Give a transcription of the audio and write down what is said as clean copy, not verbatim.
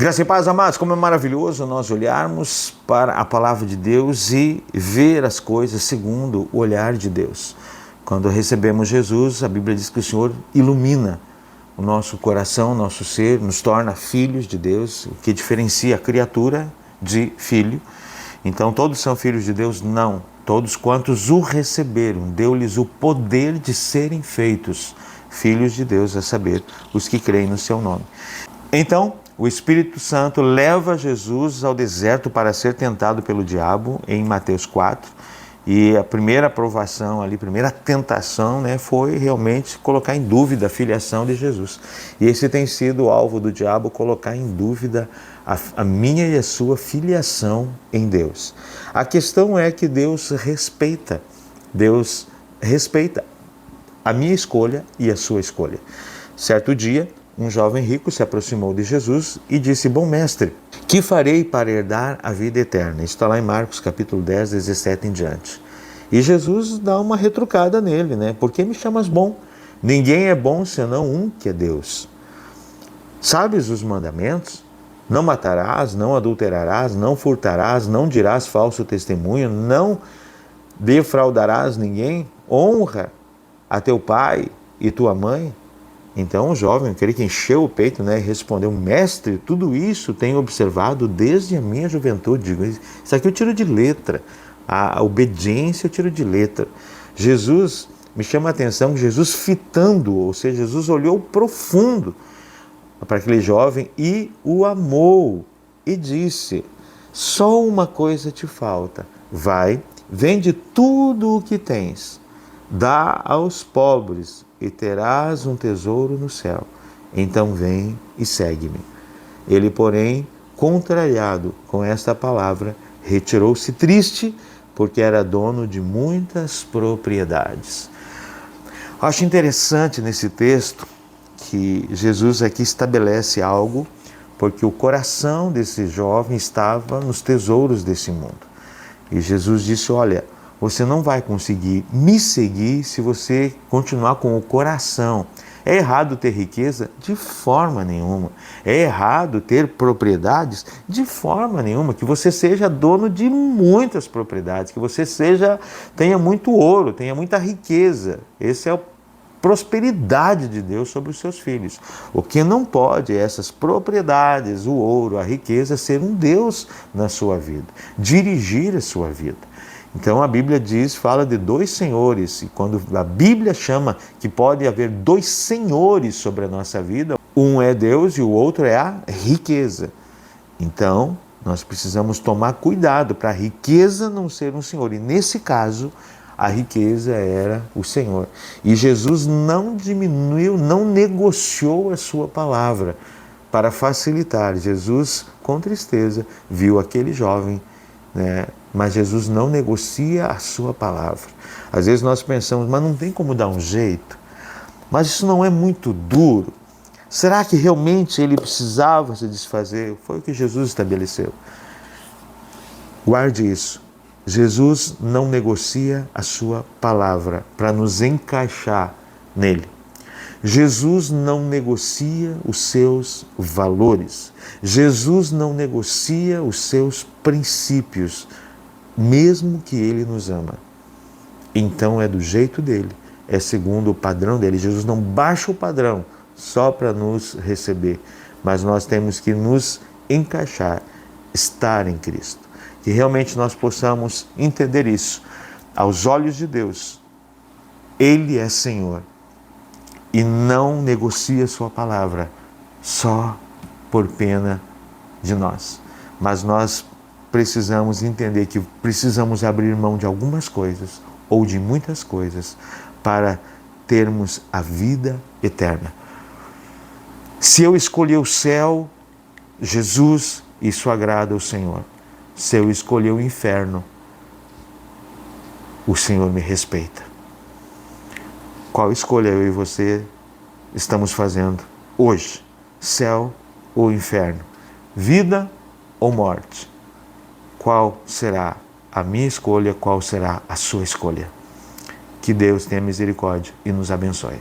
Graça e paz, amados, como é maravilhoso nós olharmos para a palavra de Deus e ver as coisas segundo o olhar de Deus. Quando recebemos Jesus, a Bíblia diz que o Senhor ilumina o nosso coração, o nosso ser, nos torna filhos de Deus, o que diferencia a criatura de filho. Então, todos são filhos de Deus? Não. Todos quantos o receberam, deu-lhes o poder de serem feitos filhos de Deus, a saber, os que creem no seu nome. Então, o Espírito Santo leva Jesus ao deserto para ser tentado pelo diabo, em Mateus 4. E a primeira aprovação ali, a primeira tentação, foi realmente colocar em dúvida a filiação de Jesus. E esse tem sido o alvo do diabo, colocar em dúvida a minha e a sua filiação em Deus. A questão é que Deus respeita a minha escolha e a sua escolha. Certo dia, um jovem rico se aproximou de Jesus e disse: bom mestre, que farei para herdar a vida eterna? Isso está lá em Marcos capítulo 10, 17 em diante. E Jesus dá uma retrucada nele, Por que me chamas bom? Ninguém é bom senão um, que é Deus. Sabes os mandamentos? Não matarás, não adulterarás, não furtarás, não dirás falso testemunho, não defraudarás ninguém, honra a teu pai e tua mãe. Então o jovem, aquele que encheu o peito, e respondeu: mestre, tudo isso tenho observado desde a minha juventude. Digo, isso aqui eu tiro de letra, a obediência eu tiro de letra. Jesus, me chama a atenção que Jesus fitando, ou seja, Jesus olhou profundo para aquele jovem e o amou e disse: só uma coisa te falta, vai, vende tudo o que tens, dá aos pobres e terás um tesouro no céu. Então vem e segue-me. Ele, porém, contrariado com esta palavra, retirou-se triste, porque era dono de muitas propriedades. Acho interessante nesse texto que Jesus aqui estabelece algo, porque o coração desse jovem estava nos tesouros desse mundo. E Jesus disse: olha, você não vai conseguir me seguir se você continuar com o coração. É errado ter riqueza? De forma nenhuma. É errado ter propriedades? De forma nenhuma. Que você seja dono de muitas propriedades, que você tenha muito ouro, tenha muita riqueza. Essa é a prosperidade de Deus sobre os seus filhos. O que não pode é essas propriedades, o ouro, a riqueza, ser um Deus na sua vida, dirigir a sua vida. Então a Bíblia fala de dois senhores, e quando a Bíblia chama que pode haver dois senhores sobre a nossa vida, um é Deus e o outro é a riqueza. Então nós precisamos tomar cuidado para a riqueza não ser um senhor, e nesse caso a riqueza era o Senhor. E Jesus não diminuiu, não negociou a sua palavra para facilitar. Jesus, com tristeza, viu aquele jovem, mas Jesus não negocia a sua palavra. Às vezes nós pensamos, mas não tem como dar um jeito? Mas isso não é muito duro? Será que realmente ele precisava se desfazer? Foi o que Jesus estabeleceu. Guarde isso. Jesus não negocia a sua palavra para nos encaixar nele. Jesus não negocia os seus valores. Jesus não negocia os seus princípios, mesmo que ele nos ama. Então é do jeito dele, é segundo o padrão dele. Jesus não baixa o padrão só para nos receber, mas nós temos que nos encaixar, estar em Cristo. Que realmente nós possamos entender isso. Aos olhos de Deus, Ele é Senhor e não negocia a sua palavra só por pena de nós. Mas nós precisamos entender que precisamos abrir mão de algumas coisas ou de muitas coisas para termos a vida eterna. Se eu escolher o céu, Jesus, isso agrada ao Senhor. Se eu escolher o inferno, o Senhor me respeita. Qual escolha eu e você estamos fazendo hoje? Céu ou inferno? Vida ou morte? Qual será a minha escolha? Qual será a sua escolha? Que Deus tenha misericórdia e nos abençoe.